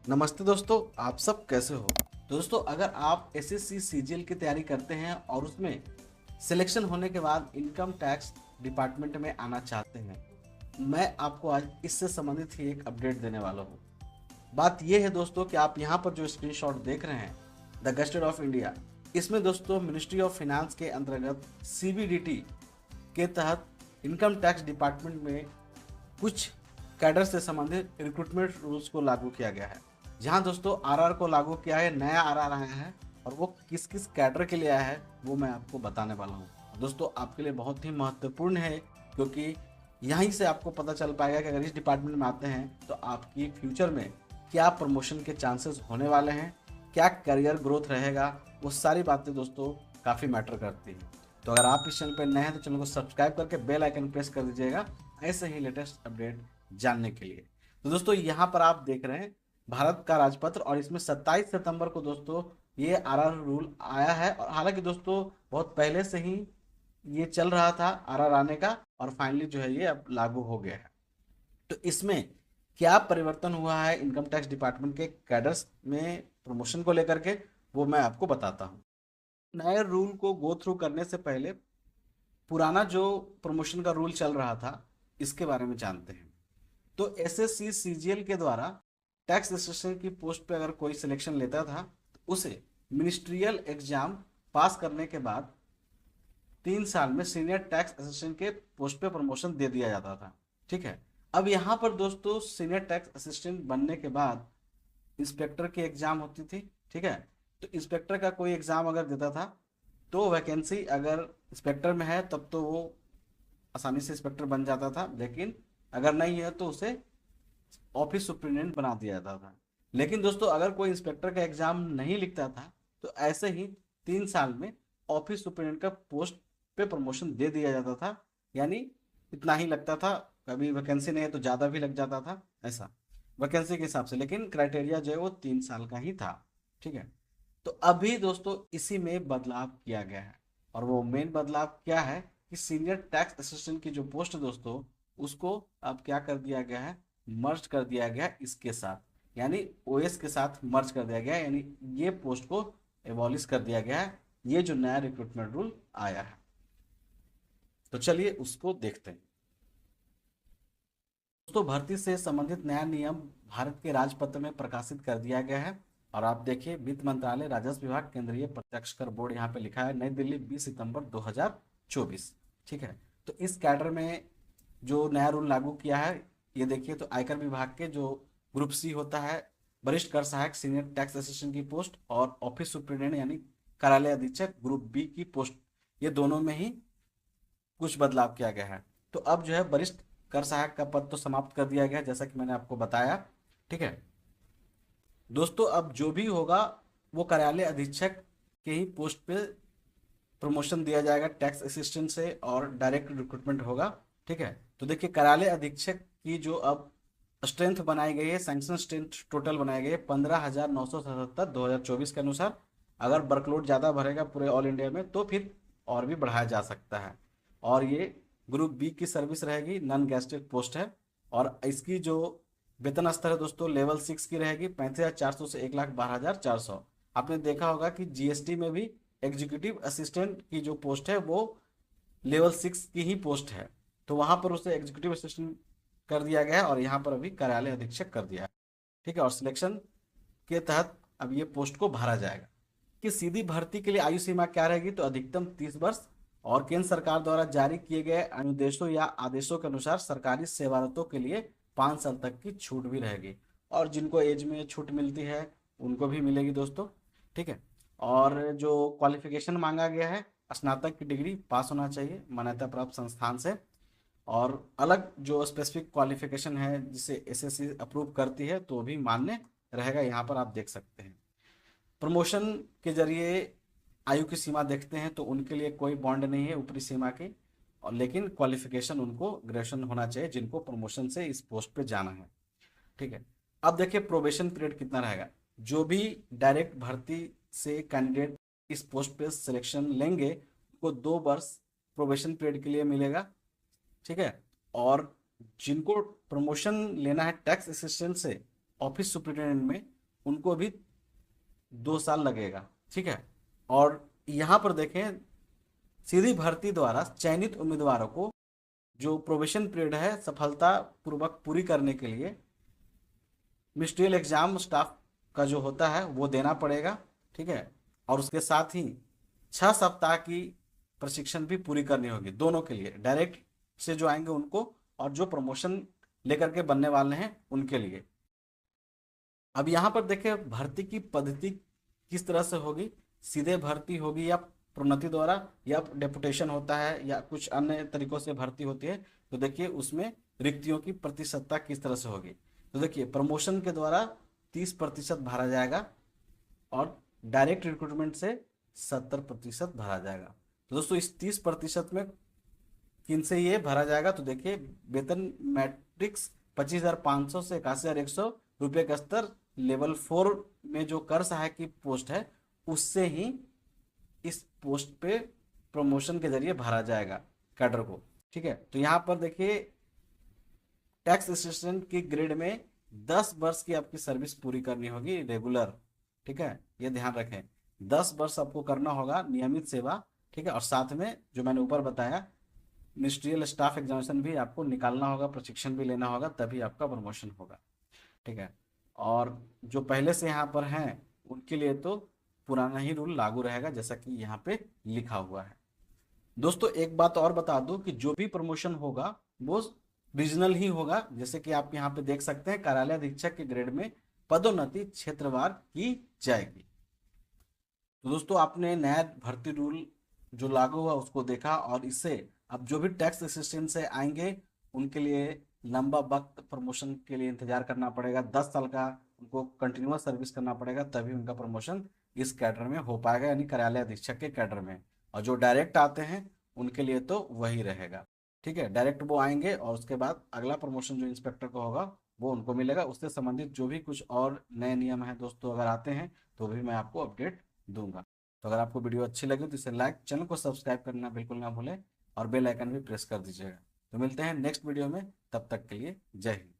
नमस्ते दोस्तों, आप सब कैसे हो। दोस्तों, अगर आप एसएससी सीजीएल की तैयारी करते हैं और उसमें सिलेक्शन होने के बाद इनकम टैक्स डिपार्टमेंट में आना चाहते हैं, मैं आपको आज इससे संबंधित ही एक अपडेट देने वाला हूँ। बात यह है दोस्तों कि आप यहाँ पर जो स्क्रीनशॉट देख रहे हैं, द गजेटेड ऑफ इंडिया, इसमें दोस्तों मिनिस्ट्री ऑफ फाइनेंस के अंतर्गत सीबीडीटी के तहत इनकम टैक्स डिपार्टमेंट में कुछ कैडर से संबंधित रिक्रूटमेंट रूल्स को लागू किया गया है। जहां दोस्तों आरआर को लागू किया है, नया आरआर आया है और वो किस किस कैडर के लिए आया है वो मैं आपको बताने वाला हूँ। दोस्तों, आपके लिए बहुत ही महत्वपूर्ण है, क्योंकि यहीं से आपको पता चल पाएगा कि अगर इस डिपार्टमेंट में आते हैं तो आपकी फ्यूचर में क्या प्रमोशन के चांसेस होने वाले हैं, क्या करियर ग्रोथ रहेगा। वो सारी बातें दोस्तों काफ़ी मैटर करती हैं। तो अगर आप इस चैनल पर नए हैं तो चैनल को सब्सक्राइब करके बेल आइकन प्रेस कर दीजिएगा ऐसे ही लेटेस्ट अपडेट जानने के लिए। तो दोस्तों, यहाँ पर आप देख रहे हैं भारत का राजपत्र, और इसमें 27 सितंबर को दोस्तों ये आरआर रूल आया है। और हालांकि दोस्तों बहुत पहले से ही ये चल रहा था आरआर आने का, और फाइनली जो है ये अब लागू हो गया है। तो इसमें क्या परिवर्तन हुआ है इनकम टैक्स डिपार्टमेंट के कैडर्स में प्रमोशन को लेकर के, वो मैं आपको बताता हूँ। नए रूल को गो थ्रू करने से पहले पुराना जो प्रमोशन का रूल चल रहा था इसके बारे में जानते हैं। तो एसएससी सीजीएल के द्वारा टैक्स असिस्टेंट की पोस्ट पे अगर कोई सिलेक्शन लेता था तो उसे मिनिस्ट्रियल एग्जाम पास करने के बाद 3 साल में सीनियर टैक्स असिस्टेंट के पोस्ट पे प्रमोशन दे दिया जाता था। ठीक है। अब यहाँ पर दोस्तों सीनियर टैक्स असिस्टेंट बनने के बाद इंस्पेक्टर की एग्जाम होती थी। ठीक है। तो इंस्पेक्टर का कोई एग्जाम अगर देता था तो वैकेंसी अगर इंस्पेक्टर में है तब तो वो आसानी से इंस्पेक्टर बन जाता था, लेकिन अगर नहीं है तो उसे ऑफिस सुप्रिटेंडेंट बना दिया जाता था। लेकिन दोस्तों अगर कोई इंस्पेक्टर का एग्जाम नहीं लिखता था तो ऐसे ही 3 साल में ऑफिस सुप्रिटेंडेंट का पोस्ट पे प्रमोशन दे दिया जाता था। यानी इतना ही लगता था, कभी वैकेंसी नहीं है तो ज़्यादा भी लग जाता था, ऐसा वैकेंसी के हिसाब से, लेकिन क्राइटेरिया जो है वो 3 साल का ही था। ठीक है। तो अभी दोस्तों इसी में बदलाव किया गया है, और वो मेन बदलाव क्या है कि सीनियर टैक्स असिस्टेंट की जो पोस्ट है दोस्तों, उसको अब क्या कर दिया गया है, मर्ज कर दिया गया है इसके साथ, यानी ओएस के साथ मर्ज कर दिया गया है, यानी ये पोस्ट को एबॉलिश कर दिया गया है। ये जो नया रिक्रूटमेंट रूल आया है, तो चलिए उसको देखते हैं। दोस्तों, भर्ती से संबंधित नया नियम भारत के राजपत्र में प्रकाशित कर दिया गया है। और आप देखिए, वित्त मंत्रालय, राजस्व विभाग, केंद्रीय प्रत्यक्ष कर बोर्ड, यहाँ पे लिखा है नई दिल्ली 20 सितंबर 2024। ठीक है। तो इस कैडर में जो नया रूल लागू किया है, ये देखिए, तो आयकर विभाग के जो ग्रुप सी होता है, वरिष्ठ कर सहायक सीनियर टैक्स असिस्टेंट की पोस्ट, और ऑफिस सुप्रिटेंडेंट यानी कार्यालय अधीक्षक ग्रुप बी की पोस्ट, ये दोनों में ही कुछ बदलाव किया गया है। तो अब जो है वरिष्ठ कर सहायक का पद तो समाप्त कर दिया गया है, जैसा कि मैंने आपको बताया। ठीक है दोस्तों, अब जो भी होगा वो कार्यालय अधीक्षक के ही पोस्ट पे प्रमोशन दिया जाएगा टैक्स असिस्टेंट से, और डायरेक्ट रिक्रूटमेंट होगा। ठीक है। तो देखिए, कार्यालय अधीक्षक की जो अब स्ट्रेंथ बनाई गई है, सैंक्शन स्ट्रेंथ टोटल बनाई गई है 15,977 2024 के अनुसार। अगर वर्कलोड ज़्यादा भरेगा पूरे ऑल इंडिया में तो फिर और भी बढ़ाया जा सकता है। और ये ग्रुप बी की सर्विस रहेगी, नॉन गैस्टेड पोस्ट है। और इसकी जो वेतन स्तर है दोस्तों, लेवल 6 की रहेगी, 35,400 से 1,12,400। आपने देखा होगा कि जीएसटी में भी एग्जीक्यूटिव असिस्टेंट की जो पोस्ट है वो लेवल 6 की ही पोस्ट है, तो वहां पर उसे एग्जीक्यूटिव असिस्टेंट कर दिया गया है, और यहाँ पर अभी कार्यालय अधीक्षक कर दिया है। ठीक है। और सिलेक्शन के तहत अब ये पोस्ट को भरा जाएगा। कि सीधी भर्ती के लिए आयु सीमा क्या रहेगी, तो अधिकतम 30 वर्ष, और केंद्र सरकार द्वारा जारी किए गए अनुदेशों या आदेशों के अनुसार सरकारी सेवारतों के लिए 5 साल तक की छूट भी रहेगी। और जिनको एज में छूट मिलती है उनको भी मिलेगी दोस्तों। ठीक है। और जो क्वालिफिकेशन मांगा गया है, स्नातक की डिग्री पास होना चाहिए मान्यता प्राप्त संस्थान से। और अलग जो स्पेसिफिक क्वालिफिकेशन है जिसे एसएससी अप्रूव करती है तो भी मान्य रहेगा, यहाँ पर आप देख सकते हैं। प्रमोशन के जरिए आयु की सीमा देखते हैं तो उनके लिए कोई बॉन्ड नहीं है ऊपरी सीमा की, और लेकिन क्वालिफिकेशन उनको ग्रेजुएशन होना चाहिए जिनको प्रमोशन से इस पोस्ट पे जाना है। ठीक है। अब देखिए प्रोबेशन पीरियड कितना रहेगा। जो भी डायरेक्ट भर्ती से कैंडिडेट इस पोस्ट पे सिलेक्शन लेंगे उनको 2 वर्ष प्रोबेशन पीरियड के लिए मिलेगा। ठीक है। और जिनको प्रमोशन लेना है टैक्स असिस्टेंट से ऑफिस सुपरिटेंडेंट में, उनको भी 2 साल लगेगा। ठीक है। और यहाँ पर देखें, सीधी भर्ती द्वारा चयनित उम्मीदवारों को जो प्रोबेशन पीरियड है सफलता पूर्वक पूरी करने के लिए मिनिस्ट्रियल एग्जाम स्टाफ का जो होता है वो देना पड़ेगा। ठीक है। और उसके साथ ही 6 सप्ताह की प्रशिक्षण भी पूरी करनी होगी, दोनों के लिए, डायरेक्ट से जो आएंगे उनको और जो प्रमोशन लेकर के बनने वाले हैं उनके लिए। अब यहाँ पर देखिए भर्ती की पद्धति किस तरह से होगी, सीधे भर्ती होगी या प्रोन्नति द्वारा, या डेपुटेशन होता है, या कुछ अन्य तरीकों से भर्ती होती है। तो देखिए उसमें रिक्तियों की प्रतिशतता किस तरह से होगी। तो देखिए प्रमोशन के द्वारा 30% भरा जाएगा और डायरेक्ट रिक्रूटमेंट से 70% भरा जाएगा। तो दोस्तों इस 30% में किन से ये भरा जाएगा, तो देखिए वेतन मैट्रिक्स 25,500 से 81,100 रुपये का स्तर, लेवल 4 में जो कर सहायक की पोस्ट है उससे ही इस पोस्ट पे प्रमोशन के जरिए भरा जाएगा कैडर को। ठीक है। तो यहाँ पर देखिए टैक्स असिस्टेंट की ग्रेड में 10 वर्ष की आपकी सर्विस पूरी करनी होगी रेगुलर। ठीक है, ये ध्यान रखें, 10 वर्ष आपको करना होगा नियमित सेवा। ठीक है। और साथ में जो मैंने ऊपर बताया मिनिस्ट्रियल स्टाफ एग्जामिनेशन भी आपको निकालना होगा, प्रशिक्षण भी लेना होगा, तभी आपका प्रमोशन होगा। ठीक है। और जो पहले से यहाँ पर हैं उनके लिए तो पुराना ही रूल लागू रहेगा जैसा कि यहाँ पे लिखा हुआ है। दोस्तों एक बात और बता दूं कि जो भी प्रमोशन होगा वो रीजनल ही होगा। जैसे कि आप यहाँ पे देख सकते हैं कार्यालय अधीक्षक के ग्रेड में पदोन्नति क्षेत्रवार की जाएगी। तो दोस्तों आपने नया भर्ती रूल जो लागू हुआ उसको देखा, और इससे अब जो भी टैक्स असिस्टेंट से आएंगे उनके लिए लंबा वक्त प्रमोशन के लिए इंतजार करना पड़ेगा, 10 साल का उनको कंटिन्यूअस सर्विस करना पड़ेगा, तभी उनका प्रमोशन इस कैडर में हो पाएगा, यानी कार्यालय अधीक्षक के कैडर में। और जो डायरेक्ट आते हैं उनके लिए तो वही रहेगा। ठीक है, डायरेक्ट वो आएंगे और उसके बाद अगला प्रमोशन जो इंस्पेक्टर का होगा वो उनको मिलेगा। उससे संबंधित जो भी कुछ और नए नियम हैं दोस्तों अगर आते हैं तो भी मैं आपको अपडेट दूंगा। तो अगर आपको वीडियो अच्छी लगे तो इसे लाइक, चैनल को सब्सक्राइब करना बिल्कुल ना भूलें और बेल आइकन भी प्रेस कर दीजिएगा। तो मिलते हैं नेक्स्ट वीडियो में, तब तक के लिए जय हिंद।